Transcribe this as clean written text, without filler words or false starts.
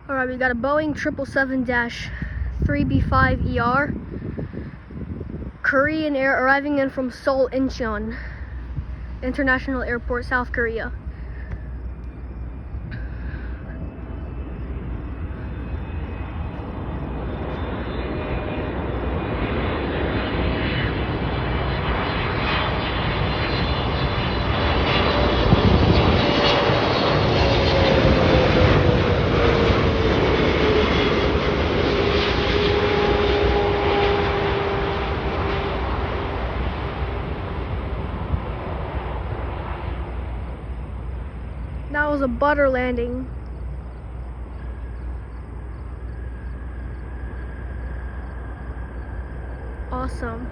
Alright, we got a Boeing 777-3B5ER. Korean Air arriving in from Seoul Incheon International Airport, South Korea. That was a butter landing. Awesome.